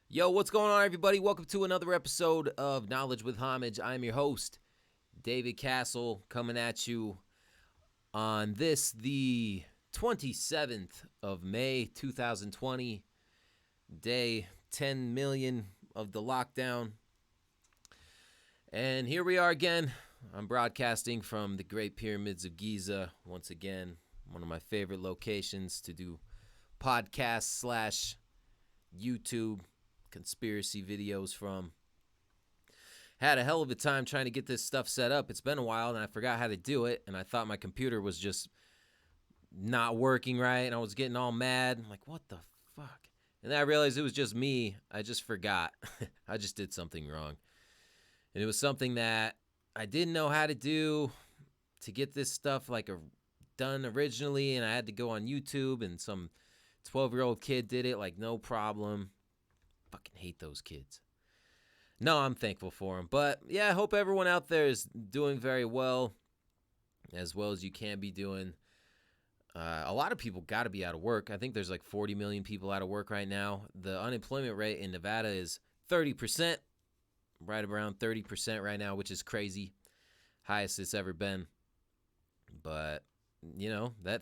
Yo, what's going on, everybody? Welcome to another episode of Knowledge with Homage. I'm your host, David Castle, coming at you on the 27th of May, 2020, day 10 million of the lockdown. And here we are again. I'm broadcasting from the Great Pyramids of Giza, once again, one of my favorite locations to do podcasts / YouTube conspiracy videos from. Had a hell of a time trying to get this stuff set up. It's been a while and I forgot how to do it, and I thought my computer was just not working right, and I was getting all mad. I'm like, what the fuck? And then I realized it was just me. I just forgot. I just did something wrong. And it was something that I didn't know how to do to get this stuff done originally, and I had to go on YouTube, and some 12-year-old kid did it no problem. Fucking hate those kids. No, I'm thankful for them. But yeah, I hope everyone out there is doing very well as you can be doing. A lot of people got to be out of work. I think there's 40 million people out of work right now. The unemployment rate in Nevada is 30%, right around 30% right now, which is crazy. Highest it's ever been. But,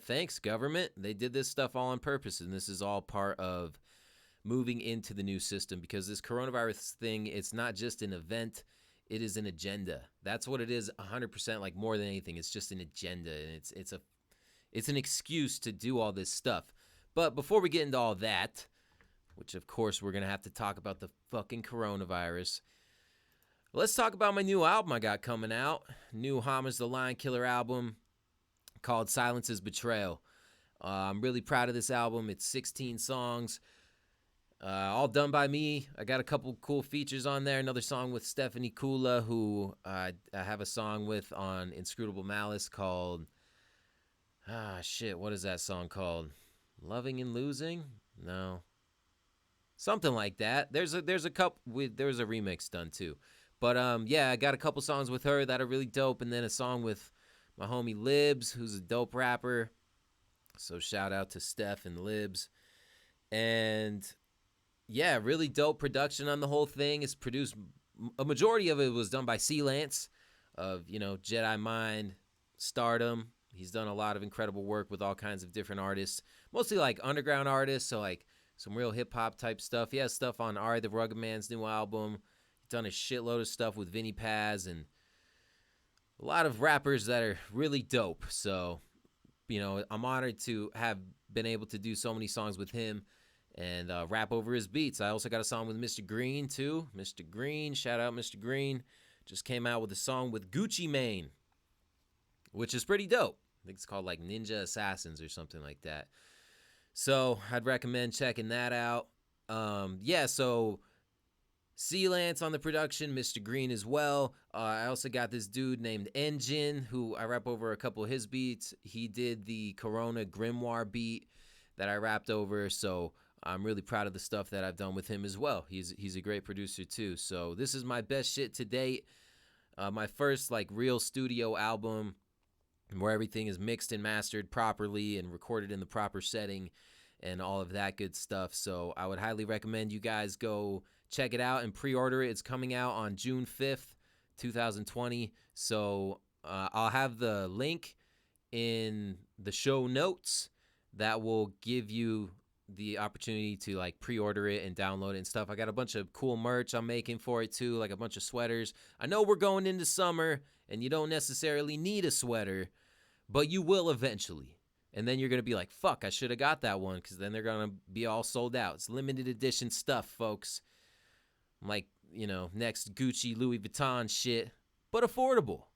thanks, government. They did this stuff all on purpose, and this is all part of moving into the new system, because this coronavirus thing, it's not just an event, it is an agenda. That's what it is, 100%, more than anything. It's just an agenda, and it's an excuse to do all this stuff. But before we get into all that, which of course we're going to have to talk about the fucking coronavirus, let's talk about my new album I got coming out. New Homage the Lion Killer album called Silence is Betrayal. I'm really proud of this album. It's 16 songs. All done by me. I got a couple cool features on there. Another song with Stephanie Kula, who I have a song with on Inscrutable Malice called... what is that song called? Loving and Losing? No. Something like that. There's a remix done too. But I got a couple songs with her that are really dope, and then a song with my homie Libs, who's a dope rapper. So shout out to Steph and Libs. And yeah, really dope production on the whole thing. It's produced, a majority of it was done by C. Lance of, Jedi Mind, Stardom. He's done a lot of incredible work with all kinds of different artists, mostly underground artists, so some real hip-hop type stuff. He has stuff on Ari the Rugged Man's new album. He's done a shitload of stuff with Vinnie Paz and a lot of rappers that are really dope. So, I'm honored to have been able to do so many songs with him and rap over his beats. I also got a song with Mr. Green, too. Mr. Green, shout out Mr. Green. Just came out with a song with Gucci Mane, which is pretty dope. I think it's called Ninja Assassins or something like that. So I'd recommend checking that out. So C. Lance on the production, Mr. Green as well. I also got this dude named Engine, who I rap over a couple of his beats. He did the Corona Grimoire beat that I rapped over, so I'm really proud of the stuff that I've done with him as well. He's a great producer too. So this is my best shit to date. My first real studio album where everything is mixed and mastered properly and recorded in the proper setting and all of that good stuff. So I would highly recommend you guys go check it out and pre-order it. It's coming out on June 5th, 2020. So I'll have the link in the show notes that will give you the opportunity to pre-order it and download it and stuff. I got a bunch of cool merch I'm making for it too, a bunch of sweaters. I know we're going into summer and you don't necessarily need a sweater, but you will eventually. And then you're going to be like, fuck, I should have got that one, because then they're going to be all sold out. It's limited edition stuff, folks. Next Gucci, Louis Vuitton shit, but affordable.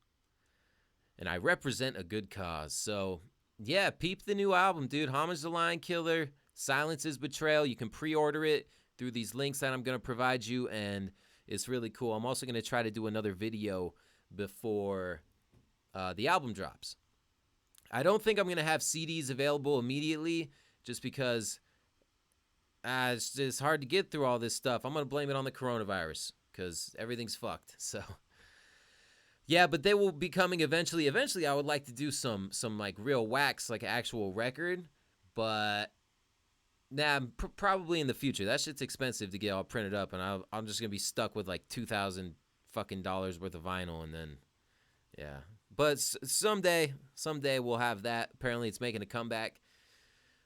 And I represent a good cause. So yeah, peep the new album, dude. Homage the Lion Killer, Silence is Betrayal. You can pre-order it through these links that I'm going to provide you, and it's really cool. I'm also going to try to do another video before the album drops. I don't think I'm going to have CDs available immediately, just because it's just hard to get through all this stuff. I'm going to blame it on the coronavirus, because everything's fucked. So yeah, but they will be coming eventually. Eventually, I would like to do some real wax, actual record, but Nah, probably in the future. That shit's expensive to get all printed up, and I'm just gonna be stuck with like $2,000 fucking worth of vinyl, and then yeah. But someday we'll have that. Apparently, it's making a comeback.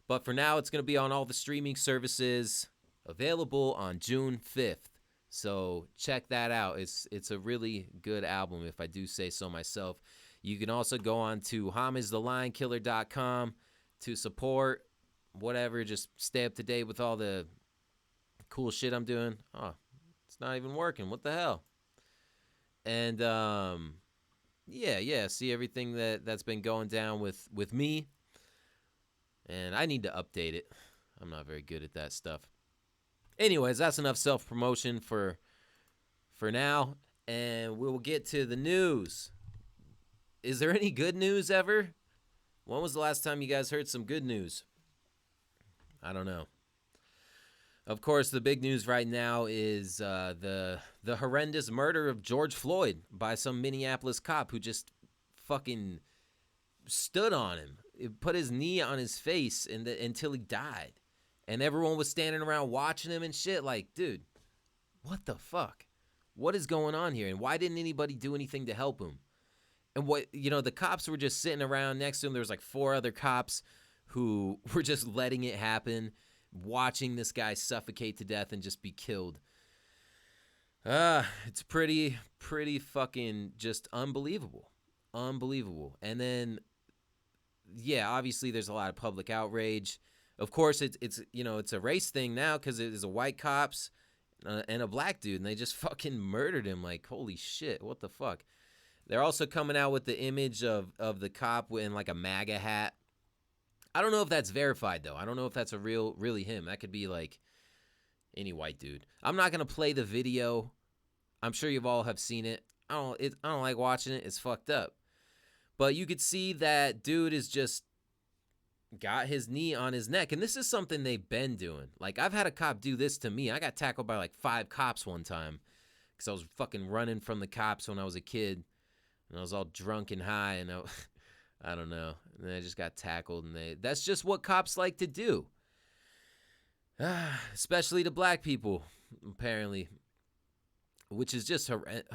But for now, it's gonna be on all the streaming services, available on June 5th. So check that out. It's a really good album, if I do say so myself. You can also go on to homagethelionkiller.com to support whatever. Just stay up to date with all the cool shit I'm doing. Oh, it's not even working. What the hell? And yeah. See everything that's been going down with me. And I need to update it. I'm not very good at that stuff. Anyways, that's enough self-promotion for now. And we'll get to the news. Is there any good news ever? When was the last time you guys heard some good news? I don't know. Of course, the big news right now is the horrendous murder of George Floyd by some Minneapolis cop who just fucking stood on him. It put his knee on his face until he died. And everyone was standing around watching him and shit. Like, dude, what the fuck? What is going on here? And why didn't anybody do anything to help him? And the cops were just sitting around next to him. There was like 4 other cops who were just letting it happen, watching this guy suffocate to death and just be killed. It's pretty fucking just unbelievable. Unbelievable. And then, yeah, obviously there's a lot of public outrage. Of course, it's a race thing now because it is a white cops and a black dude, and they just fucking murdered him. Like, holy shit, what the fuck? They're also coming out with the image of the cop in like a MAGA hat. I don't know if that's verified, though. I don't know if that's really him. That could be like any white dude. I'm not going to play the video. I'm sure you've all have seen it. I don't like watching it. It's fucked up. But you could see that dude is just got his knee on his neck. And this is something they've been doing. Like, I've had a cop do this to me. I got tackled by like 5 cops one time because I was fucking running from the cops when I was a kid. And I was all drunk and high, and I don't know. And then I just got tackled, and that's just what cops like to do. Especially to black people, apparently. Which is just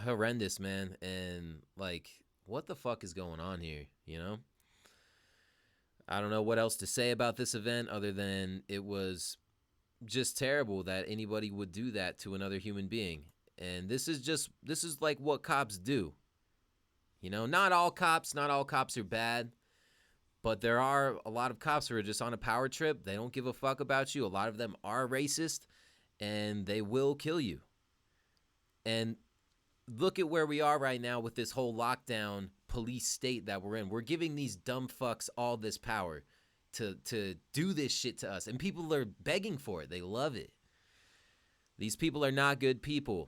horrendous, man. And, like, what the fuck is going on here, you know? I don't know what else to say about this event other than it was just terrible that anybody would do that to another human being. And this is like what cops do. You know, not all cops are bad, but there are a lot of cops who are just on a power trip. They don't give a fuck about you. A lot of them are racist, and they will kill you. And look at where we are right now with this whole lockdown police state that we're in. We're giving these dumb fucks all this power to do this shit to us, and people are begging for it. They love it. These people are not good people.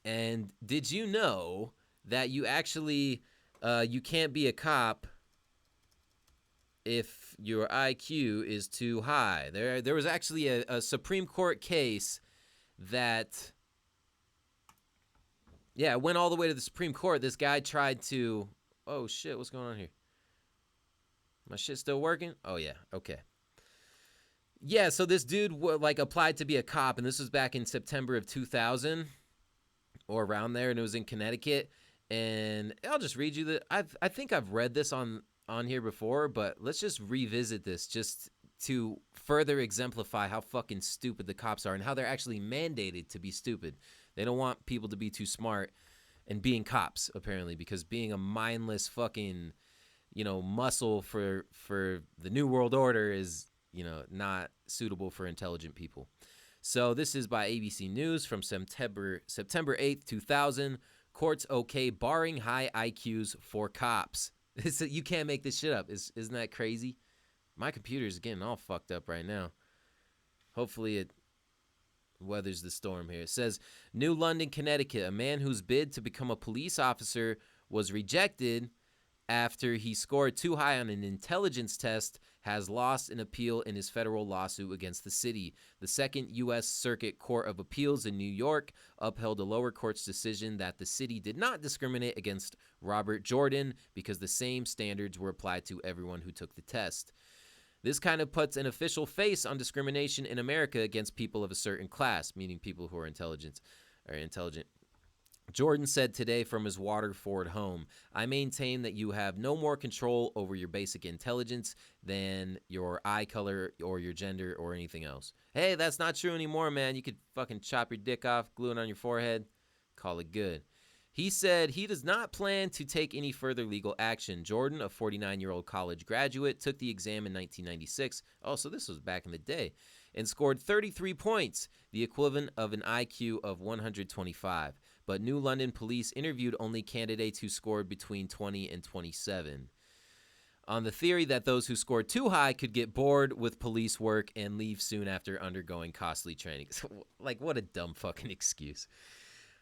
And did you know that you actually, you can't be a cop if your IQ is too high? There was actually a Supreme Court case that, yeah, it went all the way to the Supreme Court. This guy tried to, oh shit, what's going on here? My shit still working? Oh yeah, okay. Yeah, so this dude applied to be a cop, and this was back in September of 2000 or around there, and it was in Connecticut. And I'll just read you I think I've read this on here before, but let's just revisit this just to further exemplify how fucking stupid the cops are and how they're actually mandated to be stupid. They don't want people to be too smart and being cops, apparently, because being a mindless fucking, muscle for the New World Order is, not suitable for intelligent people. So this is by ABC News from September 8th, 2000. Courts okay barring high IQs for cops. You can't make this shit up. Isn't that crazy? My computer is getting all fucked up right now. Hopefully it weathers the storm here. It says, New London, Connecticut. A man whose bid to become a police officer was rejected after he scored too high on an intelligence test has lost an appeal in his federal lawsuit against the city. The Second U.S. Circuit Court of Appeals in New York upheld a lower court's decision that the city did not discriminate against Robert Jordan because the same standards were applied to everyone who took the test. This kind of puts an official face on discrimination in America against people of a certain class, meaning people who are intelligent. Jordan said today from his Waterford home, "I maintain that you have no more control over your basic intelligence than your eye color or your gender or anything else." Hey, that's not true anymore, man. You could fucking chop your dick off, glue it on your forehead, call it good. He said he does not plan to take any further legal action. Jordan, a 49-year-old college graduate, took the exam in 1996. Oh, so this was back in the day. And scored 33 points, the equivalent of an IQ of 125. But New London police interviewed only candidates who scored between 20 and 27. On the theory that those who scored too high could get bored with police work and leave soon after undergoing costly training. Like, what a dumb fucking excuse.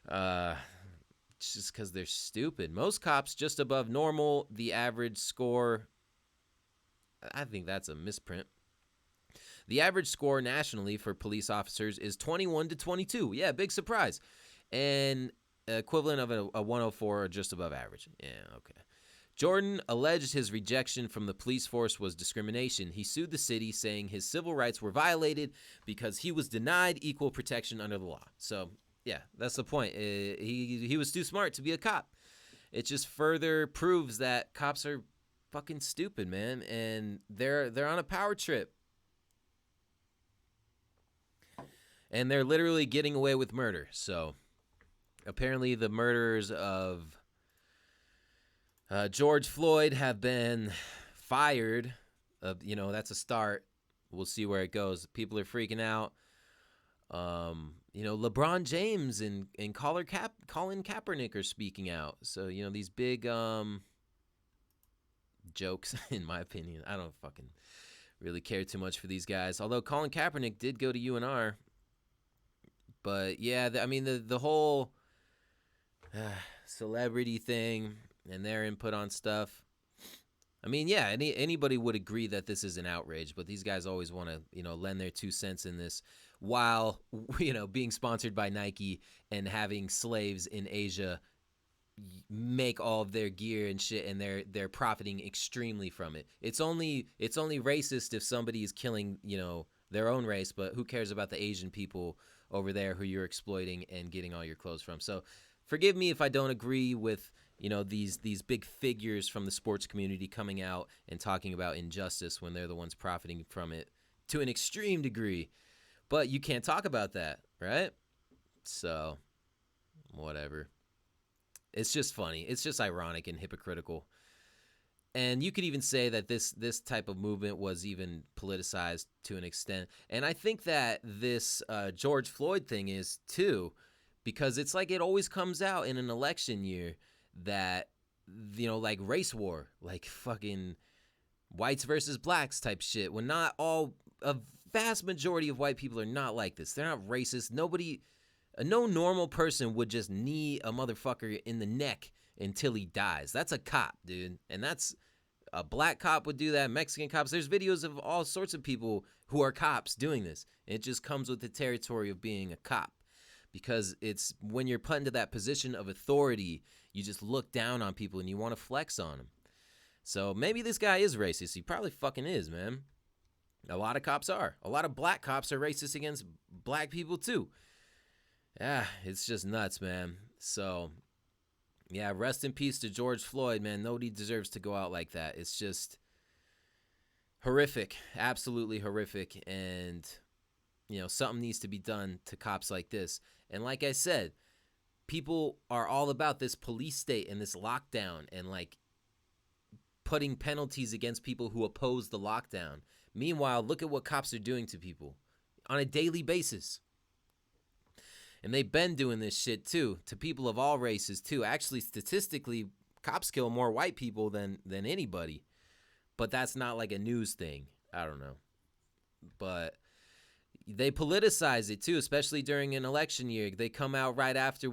Just because they're stupid. Most cops just above normal. The average score, I think that's a misprint. The average score nationally for police officers is 21 to 22. Yeah, big surprise. And equivalent of a 104 or just above average. Yeah, okay. Jordan alleged his rejection from the police force was discrimination. He sued the city, saying his civil rights were violated because he was denied equal protection under the law. So, yeah, that's the point. He was too smart to be a cop. It just further proves that cops are fucking stupid, man, and they're on a power trip. And they're literally getting away with murder. So, apparently the murderers of George Floyd have been fired. That's a start. We'll see where it goes. People are freaking out. LeBron James and Colin Kaepernick are speaking out. So, these big jokes, in my opinion. I don't fucking really care too much for these guys. Although Colin Kaepernick did go to UNR. But, yeah, the whole celebrity thing and their input on stuff. I mean, yeah, anybody would agree that this is an outrage, but these guys always want to, lend their 2 cents in this while, being sponsored by Nike and having slaves in Asia make all of their gear and shit, and they're profiting extremely from it. It's only racist if somebody is killing, their own race, but who cares about the Asian people over there who you're exploiting and getting all your clothes from? So forgive me if I don't agree with these big figures from the sports community coming out and talking about injustice when they're the ones profiting from it to an extreme degree. But you can't talk about that, right? So, whatever. It's just funny. It's just ironic and hypocritical. And you could even say that this type of movement was even politicized to an extent. And I think that this George Floyd thing is too, because it's like it always comes out in an election year that, like race war, like fucking whites versus blacks type shit, when not all, a vast majority of white people are not like this. They're not racist. No normal person would just knee a motherfucker in the neck until he dies. That's a cop, dude. And that's a black cop would do that. Mexican cops. There's videos of all sorts of people who are cops doing this. It just comes with the territory of being a cop. Because it's when you're put into that position of authority, you just look down on people and you want to flex on them. So maybe this guy is racist. He probably fucking is, man. A lot of cops are. A lot of black cops are racist against black people too. Yeah, it's just nuts, man. So, yeah, rest in peace to George Floyd, man. Nobody deserves to go out like that. It's just horrific, absolutely horrific. And, something needs to be done to cops like this. And like I said, people are all about this police state and this lockdown and like putting penalties against people who oppose the lockdown. Meanwhile, look at what cops are doing to people on a daily basis. And they've been doing this shit too, to people of all races too. Actually, statistically, cops kill more white people than anybody. But that's not like a news thing. I don't know. But they politicize it too, especially during an election year. They come out right after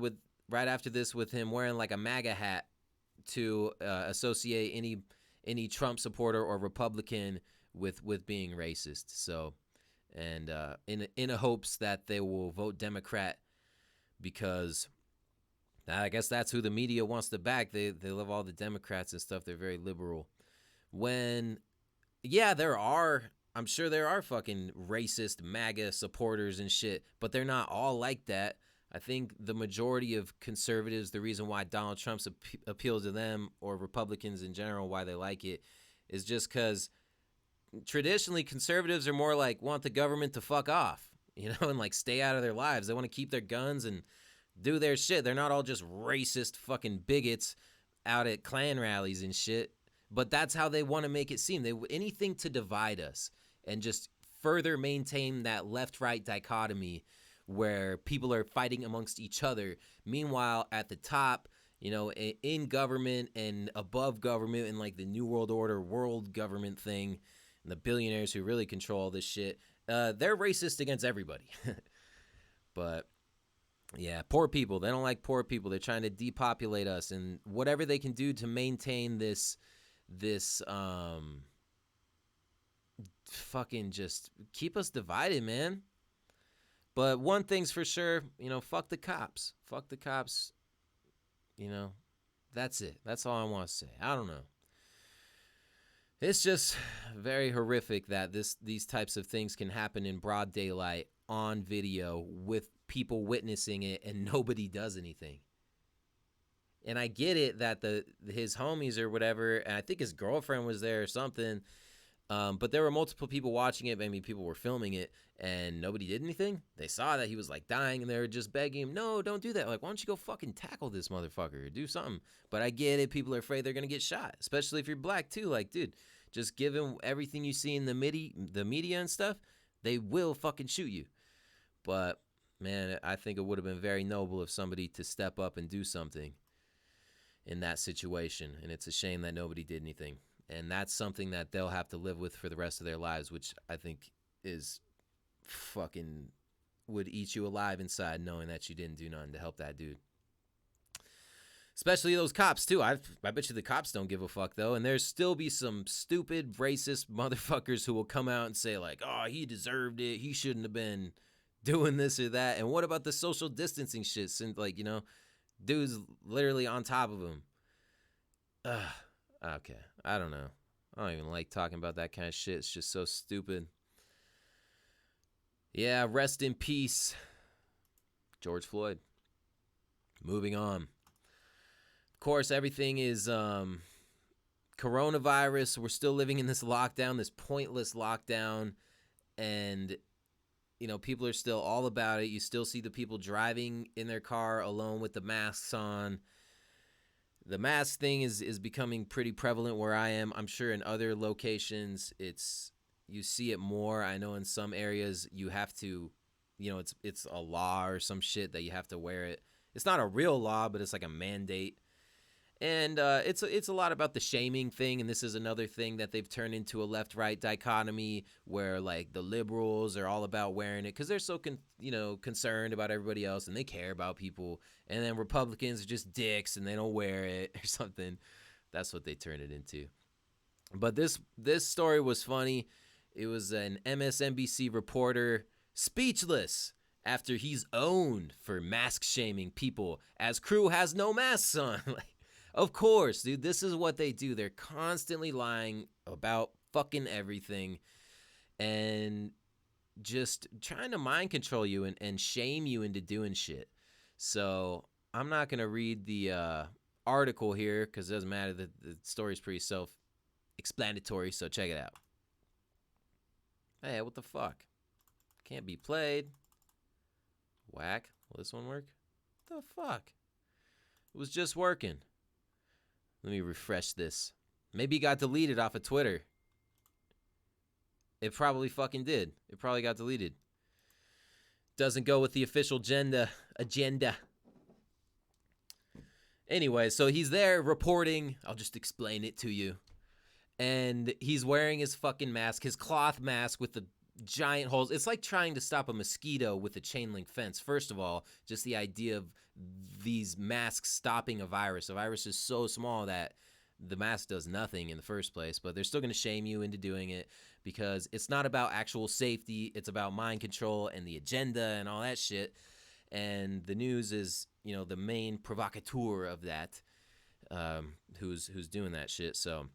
this with him wearing like a MAGA hat to associate any Trump supporter or Republican with being racist. So, and in a hopes that they will vote Democrat, because I guess that's who the media wants to back. They love all the Democrats and stuff. They're very liberal. When, yeah, there are I'm sure there are fucking racist MAGA supporters and shit, but they're not all like that. I think the majority of conservatives, the reason why Donald Trump's appeals to them, or Republicans in general, why they like it, is just because traditionally conservatives are more like want the government to fuck off, and like stay out of their lives. They want to keep their guns and do their shit. They're not all just racist fucking bigots out at Klan rallies and shit. But that's how they want to make it seem. Anything to divide us and just further maintain that left-right dichotomy where people are fighting amongst each other. Meanwhile, at the top, in government and above government, and like the New World Order world government thing, and the billionaires who really control all this shit, they're racist against everybody. But yeah, poor people. They don't like poor people. They're trying to depopulate us, and whatever they can do to maintain this fucking just keep us divided, man. But one thing's for sure, fuck the cops. Fuck the cops. That's it. That's all I want to say. I don't know. It's just very horrific that these types of things can happen in broad daylight on video with people witnessing it and nobody does anything. And I get it that his homies or whatever, and I think his girlfriend was there or something, but there were multiple people watching it. Maybe people were filming it, and nobody did anything. They saw that he was like dying, and they were just begging him, no, don't do that. Like, why don't you go fucking tackle this motherfucker or do something? But I get it. People are afraid they're going to get shot, especially if you're black too. Like, dude, just give him everything you see in the media and stuff. They will fucking shoot you. But, man, I think it would have been very noble of somebody to step up and do something in that situation. And it's a shame that nobody did anything. And that's something that they'll have to live with for the rest of their lives, which I think is fucking would eat you alive inside, knowing that you didn't do nothing to help that dude. Especially those cops, too. I bet you the cops don't give a fuck, though. And there's still be some stupid, racist motherfuckers who will come out and say, like, oh, he deserved it. He shouldn't have been doing this or that. And what about the social distancing shit? Since, like, dude's literally on top of him. Okay. I don't know. I don't even like talking about that kind of shit. It's just so stupid. Yeah, rest in peace, George Floyd. Moving on. Of course, everything is coronavirus. We're still living in this lockdown, this pointless lockdown. And, people are still all about it. You still see the people driving in their car alone with the masks on. The mask thing is becoming pretty prevalent where I am. I'm sure in other locations you see it more. I know in some areas you have to, it's a law or some shit that you have to wear it. It's not a real law, but it's like a mandate. And it's a lot about the shaming thing, and this is another thing that they've turned into a left-right dichotomy where, like, the liberals are all about wearing it because they're so concerned about everybody else and they care about people, and then Republicans are just dicks and they don't wear it or something. That's what they turn it into. But this story was funny. It was an MSNBC reporter speechless after he's owned for mask shaming people as crew has no masks on. Like, of course, dude, this is what they do. They're constantly lying about fucking everything and just trying to mind control you and shame you into doing shit. So I'm not going to read the article here because it doesn't matter. The story's pretty self-explanatory, so check it out. Hey, what the fuck? Can't be played. Whack. Will this one work? What the fuck? It was just working. Let me refresh this. Maybe it got deleted off of Twitter. It probably fucking did. It probably got deleted. Doesn't go with the official agenda. Anyway, so he's there reporting. I'll just explain it to you. And he's wearing his fucking mask, his cloth mask with the giant holes. It's like trying to stop a mosquito with a chain link fence. First of all, just the idea of these masks stopping a virus. A virus is so small that the mask does nothing in the first place, but they're still going to shame you into doing it because it's not about actual safety. It's about mind control and the agenda and all that shit. And the news is, the main provocateur of that, who's doing that shit. So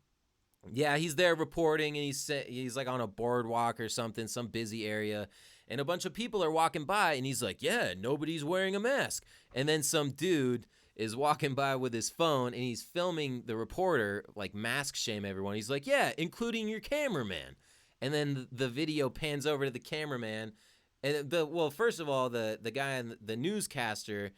Yeah, he's there reporting, and he's like on a boardwalk or something, some busy area, and a bunch of people are walking by, and he's like, "Yeah, nobody's wearing a mask." And then some dude is walking by with his phone, and he's filming the reporter, like mask shame everyone. He's like, "Yeah, including your cameraman." And then the video pans over to the cameraman, and first of all, the guy, the newscaster,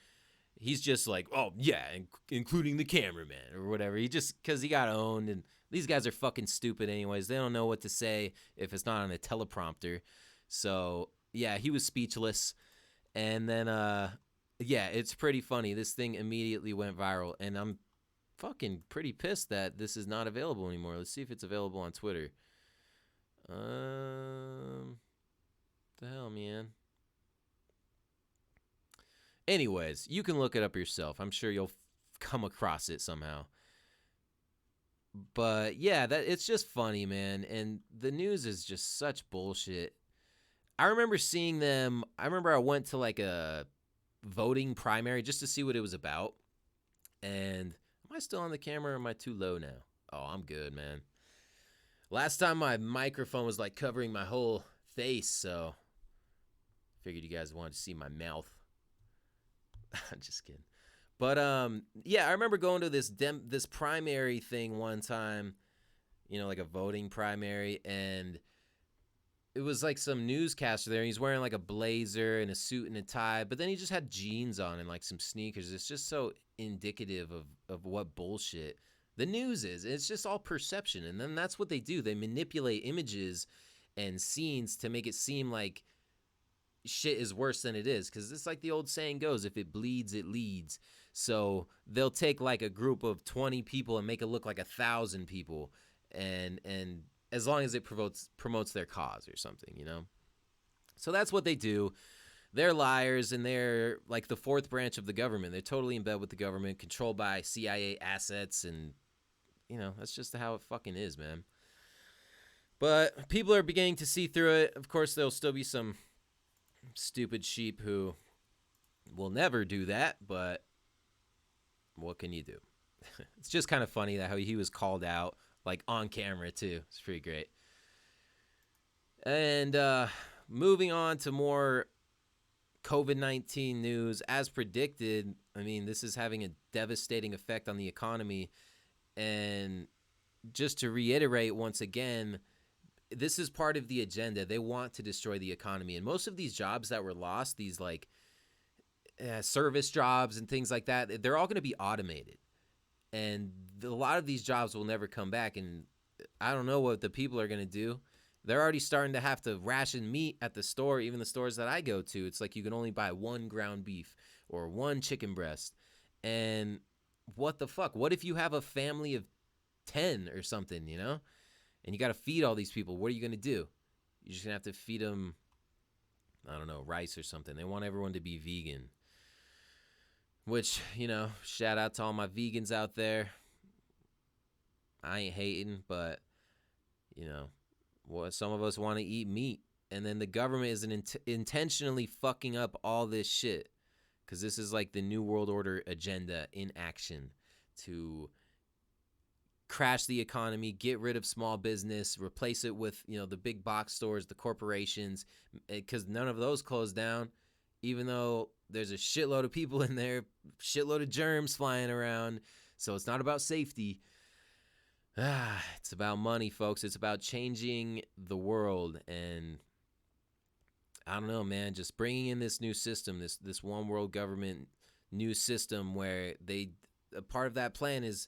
he's just like, "Oh yeah, including the cameraman," or whatever. He just, because he got owned, and these guys are fucking stupid anyways. They don't know what to say if it's not on a teleprompter. So yeah, he was speechless. And then yeah, it's pretty funny. This thing immediately went viral, and I'm fucking pretty pissed that this is not available anymore. Let's see if it's available on Twitter. The hell, man. Anyways, you can look it up yourself. I'm sure you'll come across it somehow. But yeah, it's just funny, man. And the news is just such bullshit. I remember seeing them. I remember I went to like a voting primary just to see what it was about. And am I still on the camera, or am I too low now? Oh, I'm good, man. Last time my microphone was like covering my whole face, so figured you guys wanted to see my mouth. I'm just kidding. But yeah, I remember going to this primary thing one time, like a voting primary, and it was like some newscaster there, and he's wearing like a blazer and a suit and a tie, but then he just had jeans on and like some sneakers. It's just so indicative of what bullshit the news is. It's just all perception, and then that's what they do. They manipulate images and scenes to make it seem like shit is worse than it is, because it's like the old saying goes, if it bleeds, it leads. So they'll take like a group of 20 people and make it look like 1,000 people, and as long as it promotes their cause or something, So that's what they do. They're liars, and they're like the fourth branch of the government. They're totally in bed with the government, controlled by CIA assets, and that's just how it fucking is, man. But people are beginning to see through it. Of course, there'll still be some stupid sheep who will never do that, but what can you do? It's just kind of funny that how he was called out, like on camera too. It's pretty great. And moving on to more COVID-19 news, as predicted, I mean, this is having a devastating effect on the economy. And just to reiterate once again, this is part of the agenda. They want to destroy the economy. And most of these jobs that were lost, these like service jobs and things like that, they're all going to be automated. And a lot of these jobs will never come back. And I don't know what the people are going to do. They're already starting to have to ration meat at the store, even the stores that I go to. It's like you can only buy one ground beef or one chicken breast. And what the fuck? What if you have a family of 10 or something, And you got to feed all these people. What are you going to do? You're just going to have to feed them, I don't know, rice or something. They want everyone to be vegan. Which, shout out to all my vegans out there. I ain't hating, but, some of us want to eat meat. And then the government is intentionally fucking up all this shit. Because this is like the New World Order agenda in action to crash the economy, get rid of small business, replace it with, the big box stores, the corporations, because none of those closed down, even though there's a shitload of people in there, shitload of germs flying around. So it's not about safety. It's about money, folks. It's about changing the world. And I don't know, man, just bringing in this new system, this one world government new system where a part of that plan is,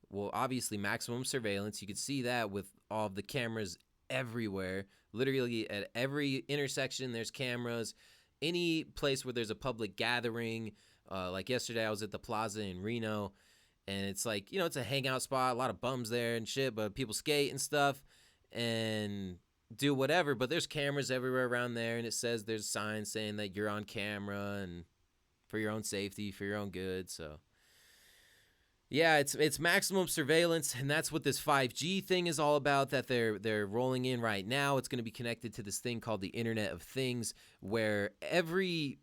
well, obviously maximum surveillance. You could see that with all of the cameras everywhere. Literally at every intersection, there's cameras. Any place where there's a public gathering, like yesterday I was at the plaza in Reno, and it's like, it's a hangout spot, a lot of bums there and shit, but people skate and stuff and do whatever, but there's cameras everywhere around there, and it says there's signs saying that you're on camera and for your own safety, for your own good. So yeah, it's maximum surveillance, and that's what this 5G thing is all about that they're rolling in right now. It's going to be connected to this thing called the Internet of Things, where every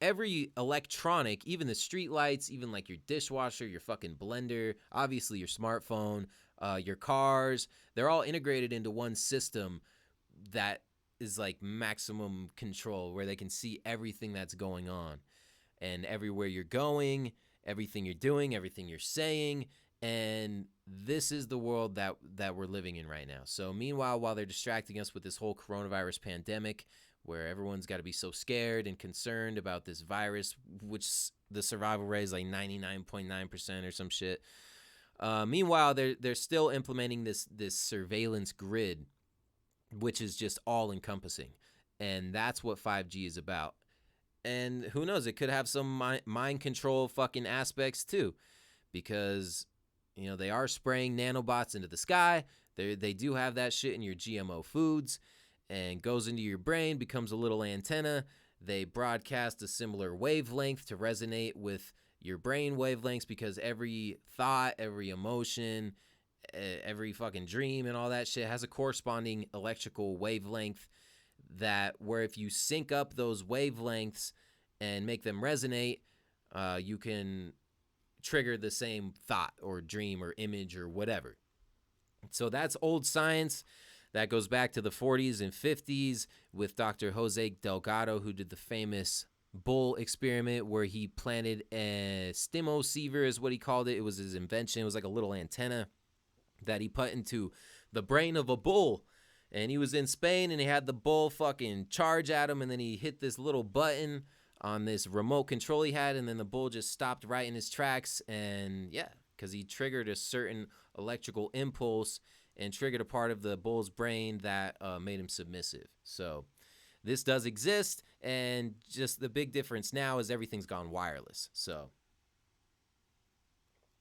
every electronic, even the street lights, even like your dishwasher, your fucking blender, obviously your smartphone, your cars, they're all integrated into one system that is like maximum control, where they can see everything that's going on and everywhere you're going, everything you're doing, everything you're saying. And this is the world that we're living in right now. So meanwhile, while they're distracting us with this whole coronavirus pandemic, where everyone's got to be so scared and concerned about this virus, which the survival rate is like 99.9% or some shit. Meanwhile, they're still implementing this surveillance grid, which is just all encompassing. And that's what 5G is about. And who knows, it could have some mind control fucking aspects too, because, you know, they are spraying nanobots into the sky. They do have that shit in your GMO foods, and goes into your brain, becomes a little antenna. They broadcast a similar wavelength to resonate with your brain wavelengths, because every thought, every emotion, every fucking dream and all that shit has a corresponding electrical wavelength, that where if you sync up those wavelengths and make them resonate, you can trigger the same thought or dream or image or whatever. So that's old science. That goes back to the 40s and 50s with Dr. Jose Delgado, who did the famous bull experiment where he planted a stimoceiver, is what he called it. It was his invention. It was like a little antenna that he put into the brain of a bull. And he was in Spain, and he had the bull fucking charge at him, and then he hit this little button on this remote control he had, and then the bull just stopped right in his tracks. And yeah, because he triggered a certain electrical impulse and triggered a part of the bull's brain that made him submissive. So this does exist, and just the big difference now is everything's gone wireless. So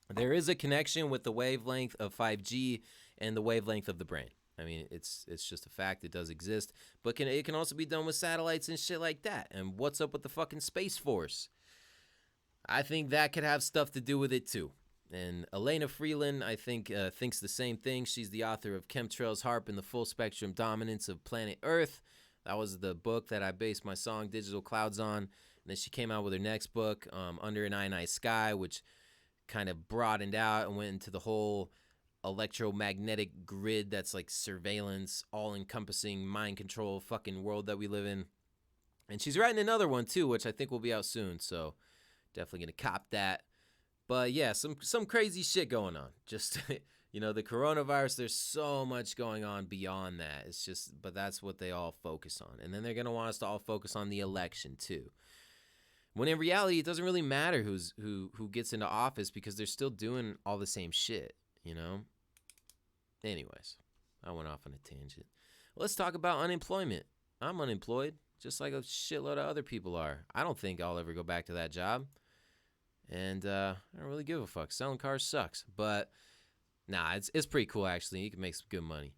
there is a connection with the wavelength of 5G and the wavelength of the brain. I mean, it's just a fact. It does exist. But it can also be done with satellites and shit like that. And what's up with the fucking Space Force? I think that could have stuff to do with it too. And Elena Freeland, I think, thinks the same thing. She's the author of Chemtrails, HAARP, and the Full Spectrum Dominance of Planet Earth. That was the book that I based my song Digital Clouds on. And then she came out with her next book, Under an Ionized Sky, which kind of broadened out and went into the whole electromagnetic grid that's like surveillance, all-encompassing mind control fucking world that we live in. And she's writing another one too, which I think will be out soon. So definitely going to cop that. But yeah, some crazy shit going on. Just, you know, the coronavirus, there's so much going on beyond that. It's just, but that's what they all focus on. And then they're going to want us to all focus on the election too. When in reality, it doesn't really matter who gets into office, because they're still doing all the same shit, you know? Anyways, I went off on a tangent. Let's talk about unemployment. I'm unemployed, just like a shitload of other people are. I don't think I'll ever go back to that job. And I don't really give a fuck. Selling cars sucks. But, nah, it's pretty cool, actually. You can make some good money.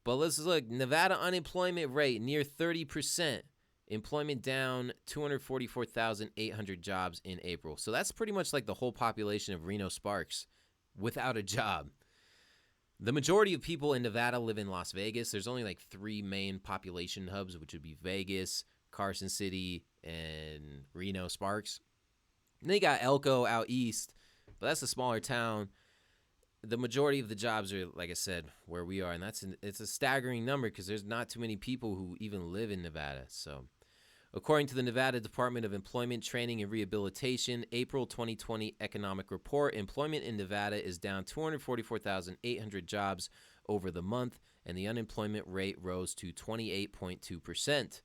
But let's look. Nevada unemployment rate near 30%. Employment down 244,800 jobs in April. So that's pretty much like the whole population of Reno Sparks without a job. The majority of people in Nevada live in Las Vegas. There's only like 3 main population hubs, which would be Vegas, Carson City, and Reno Sparks. And they got Elko out east, but that's a smaller town. The majority of the jobs are, like I said, where we are, and it's a staggering number, because there's not too many people who even live in Nevada. So, according to the Nevada Department of Employment, Training, and Rehabilitation, April 2020 economic report, employment in Nevada is down 244,800 jobs over the month, and the unemployment rate rose to 28.2%.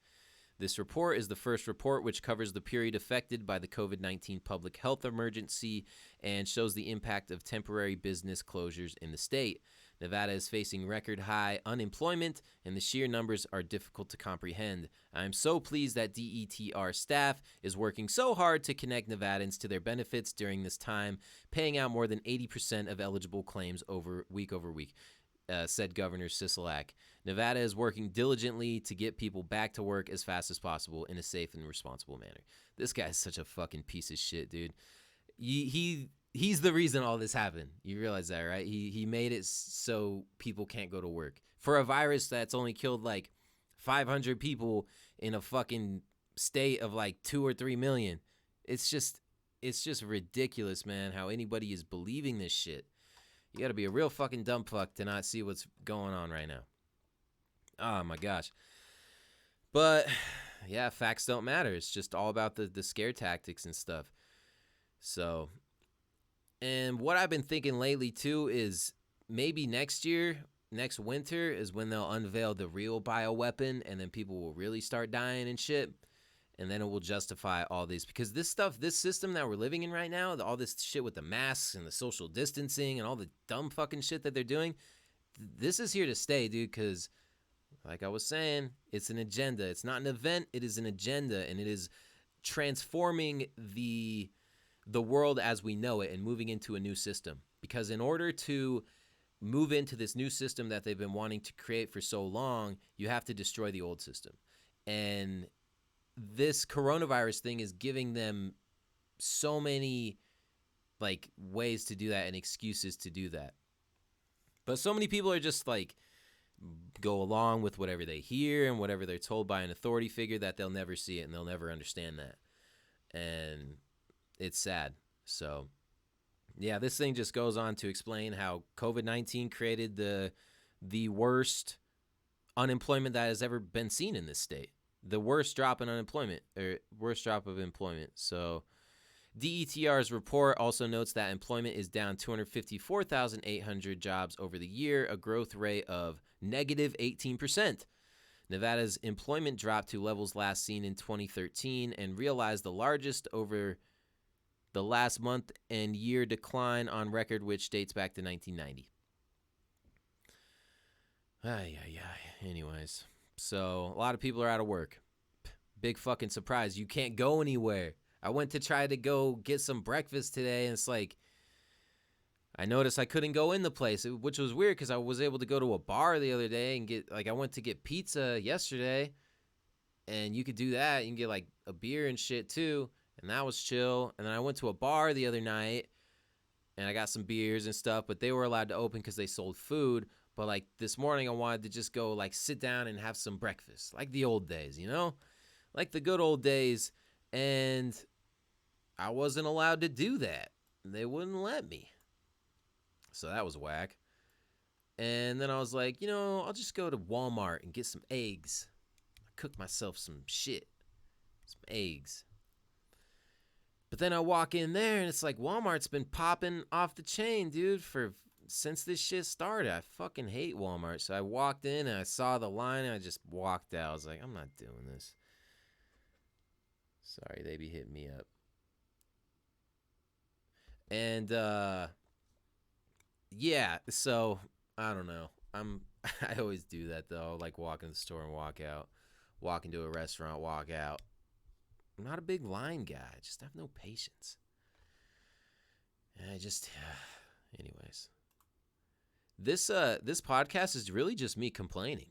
This report is the first report which covers the period affected by the COVID-19 public health emergency and shows the impact of temporary business closures in the state. Nevada is facing record high unemployment, and the sheer numbers are difficult to comprehend. I am so pleased that DETR staff is working so hard to connect Nevadans to their benefits during this time, paying out more than 80% of eligible claims over week, said Governor Sisolak. Nevada is working diligently to get people back to work as fast as possible in a safe and responsible manner. This guy's such a fucking piece of shit, dude. He's the reason all this happened. You realize that, right? He made it so people can't go to work for a virus that's only killed like 500 people in a fucking state of like 2 or 3 million. It's just ridiculous, man, how anybody is believing this shit. You got to be a real fucking dumb fuck to not see what's going on right now. Oh my gosh. But yeah, facts don't matter. It's just all about the scare tactics and stuff. So, and what I've been thinking lately too is maybe next winter is when they'll unveil the real bioweapon, and then people will really start dying and shit. And then it will justify all these, because this system that we're living in right now, all this shit with the masks and the social distancing and all the dumb fucking shit that they're doing, this is here to stay, dude, because like I was saying, it's an agenda. It's not an event. It is an agenda, and it is transforming the world as we know it and moving into a new system. Because in order to move into this new system that they've been wanting to create for so long, you have to destroy the old system. And this coronavirus thing is giving them so many like ways to do that and excuses to do that. But so many people are just like go along with whatever they hear and whatever they're told by an authority figure that they'll never see it and they'll never understand that. And it's sad. So yeah, this thing just goes on to explain how COVID-19 created the worst unemployment that has ever been seen in this state. The worst drop in unemployment, or worst drop of employment. So DETR's report also notes that employment is down 254,800 jobs over the year, a growth rate of negative 18%. Nevada's employment dropped to levels last seen in 2013 and realized the largest over the last month and year decline on record, which dates back to 1990. Anyways. So, a lot of people are out of work. Big fucking surprise. You can't go anywhere. I went to try to go get some breakfast today, and it's like, I noticed I couldn't go in the place, which was weird because I was able to go to a bar the other day and get, like, I went to get pizza yesterday, and you could do that. You can get, like, a beer and shit, too, and that was chill. And then I went to a bar the other night, and I got some beers and stuff, but they were allowed to open because they sold food. But, like, this morning I wanted to just go, like, sit down and have some breakfast. Like the old days, you know? Like the good old days. And I wasn't allowed to do that. They wouldn't let me. So that was whack. And then I was like, you know, I'll just go to Walmart and get some eggs. Cook myself some shit. Some eggs. But then I walk in there, and it's like Walmart's been popping off the chain, dude, since this shit started. I fucking hate Walmart. So I walked in and I saw the line and I just walked out. I was like, I'm not doing this. Sorry, they be hitting me up. And yeah, so I don't know. I always do that though. Like walk in the store and walk out. Walk into a restaurant, walk out. I'm not a big line guy. I just have no patience. And anyways. This podcast is really just me complaining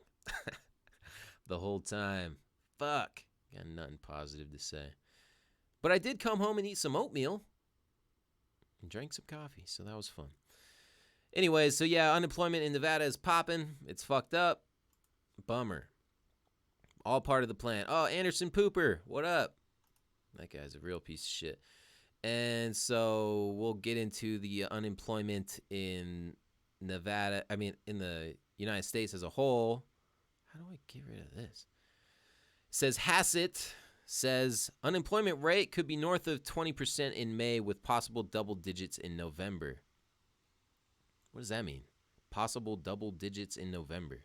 the whole time. Fuck. Got nothing positive to say. But I did come home and eat some oatmeal and drank some coffee, so that was fun. Anyways, so yeah, unemployment in Nevada is popping. It's fucked up. Bummer. All part of the plan. Oh, Anderson Pooper, what up? That guy's a real piece of shit. And so we'll get into the unemployment in Nevada, in the United States as a whole. How do I get rid of this? It says Hassett says unemployment rate could be north of 20% in May with possible double digits in November. What does that mean? Possible double digits in November.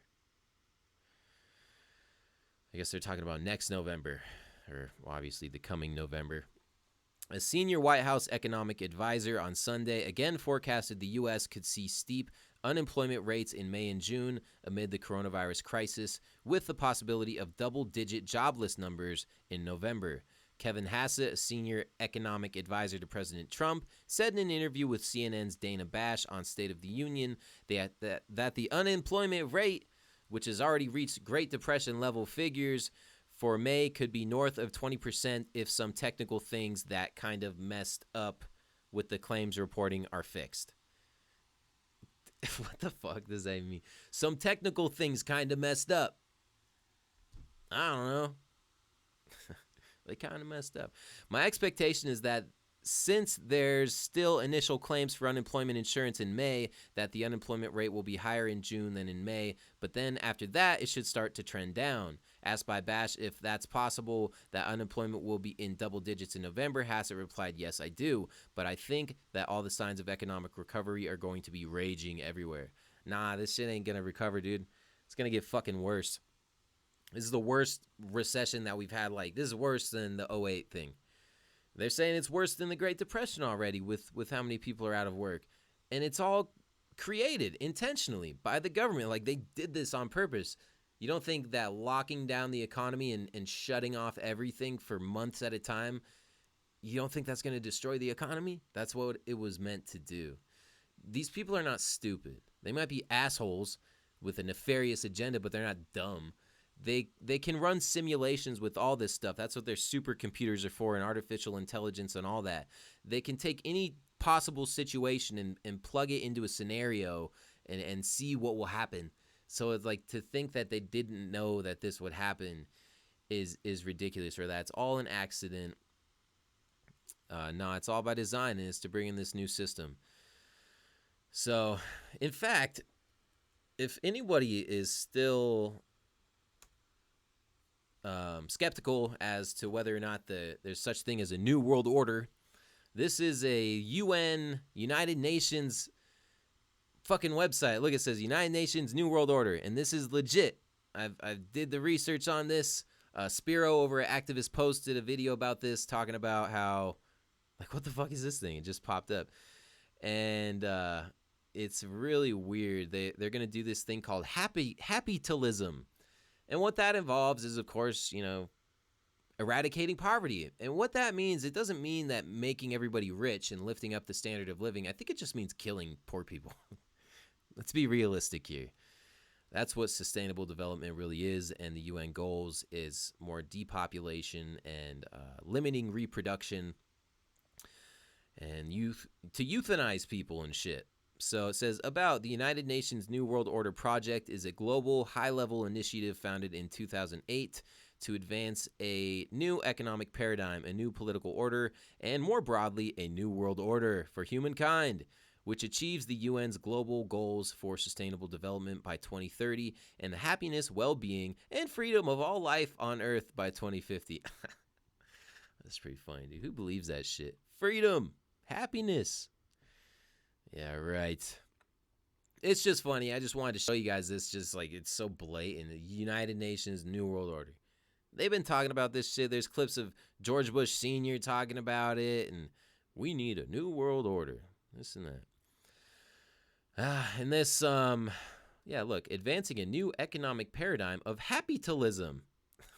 I guess they're talking about next November, or obviously the coming November. A senior White House economic advisor on Sunday again forecasted the U.S. could see steep unemployment rates in May and June amid the coronavirus crisis, with the possibility of double-digit jobless numbers in November. Kevin Hassett, a senior economic advisor to President Trump, said in an interview with CNN's Dana Bash on State of the Union that the unemployment rate, which has already reached Great Depression-level figures, for May could be north of 20% if some technical things that kind of messed up with the claims reporting are fixed. What the fuck does that mean? Some technical things kind of messed up. I don't know. They kind of messed up. My expectation is that since there's still initial claims for unemployment insurance in May, that the unemployment rate will be higher in June than in May. But then after that, it should start to trend down. Asked by Bash if that's possible, that unemployment will be in double digits in November, Hassett replied, yes, I do. But I think that all the signs of economic recovery are going to be raging everywhere. Nah, this shit ain't going to recover, dude. It's going to get fucking worse. This is the worst recession that we've had. Like, this is worse than the 2008 thing. They're saying it's worse than the Great Depression already with how many people are out of work. And it's all created intentionally by the government. Like, they did this on purpose. You don't think that locking down the economy and shutting off everything for months at a time, you don't think that's going to destroy the economy? That's what it was meant to do. These people are not stupid. They might be assholes with a nefarious agenda, but they're not dumb. They can run simulations with all this stuff. That's what their supercomputers are for, and artificial intelligence and all that. They can take any possible situation and plug it into a scenario and see what will happen. So it's like, to think that they didn't know that this would happen is ridiculous, or that's all an accident. No, it's all by design, and it's to bring in this new system. So, in fact, if anybody is still skeptical as to whether or not there's such thing as a new world order, this is a United Nations fucking website. Look, it says United Nations New World Order, and this is legit. I did the research on this. Spiro over at Activist posted a video about this, talking about how, like, what the fuck is this thing? It just popped up, and it's really weird. They're gonna do this thing called happytalism. And what that involves is, of course, eradicating poverty. And what that means, it doesn't mean that making everybody rich and lifting up the standard of living. I think it just means killing poor people. Let's be realistic here. That's what sustainable development really is. And the UN goals is more depopulation and limiting reproduction and to euthanize people and shit. So it says, about the United Nations New World Order Project is a global high-level initiative founded in 2008 to advance a new economic paradigm, a new political order, and more broadly, a new world order for humankind, which achieves the UN's global goals for sustainable development by 2030 and the happiness, well-being, and freedom of all life on Earth by 2050. That's pretty funny, dude. Who believes that shit? Freedom, happiness. Yeah, right. It's just funny. I just wanted to show you guys this. Just like, it's so blatant. The United Nations New World Order. They've been talking about this shit. There's clips of George Bush Sr. talking about it, and we need a new world order. This and that. And this, yeah, look, advancing a new economic paradigm of happytalism.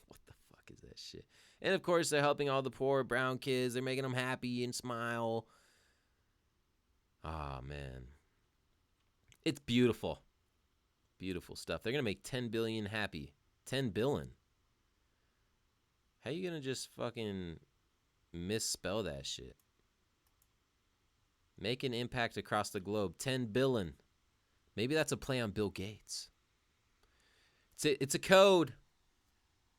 What the fuck is that shit? And of course, they're helping all the poor brown kids. They're making them happy and smile. Ah, man. It's beautiful. Beautiful stuff. They're going to make 10 billion happy. 10 billion. How you going to just fucking misspell that shit? Make an impact across the globe. 10 billion. Maybe that's a play on Bill Gates. It's a code.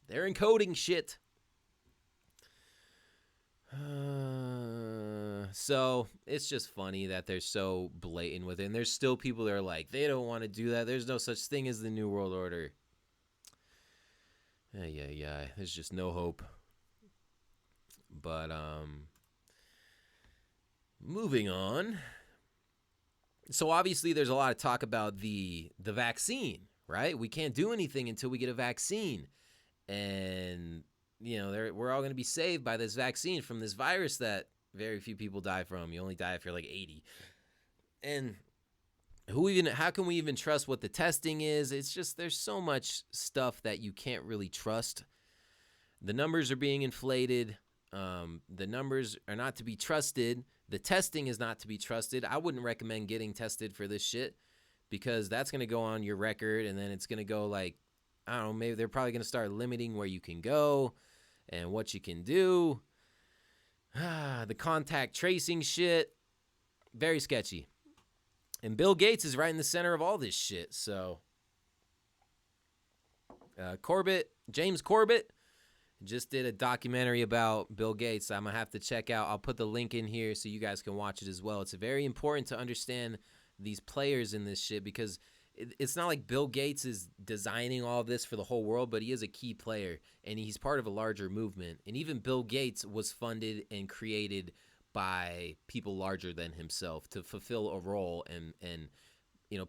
They're encoding shit. So it's just funny that they're so blatant with it. And there's still people that are like, they don't want to do that. There's no such thing as the New World Order. Yeah. There's just no hope. But moving on. So obviously there's a lot of talk about the vaccine, right? We can't do anything until we get a vaccine. And, we're all going to be saved by this vaccine from this virus that very few people die from. You only die if you're like 80. And how can we even trust what the testing is? It's just, there's so much stuff that you can't really trust. The numbers are being inflated. The numbers are not to be trusted. The testing is not to be trusted. I wouldn't recommend getting tested for this shit, because that's going to go on your record, and then it's going to go like, I don't know, maybe they're probably going to start limiting where you can go and what you can do. The contact tracing shit, very sketchy. And Bill Gates is right in the center of all this shit. So James Corbett, just did a documentary about Bill Gates. I'm going to have to check out. I'll put the link in here so you guys can watch it as well. It's very important to understand these players in this shit because it's not like Bill Gates is designing all of this for the whole world, but he is a key player, and he's part of a larger movement. And even Bill Gates was funded and created by people larger than himself to fulfill a role and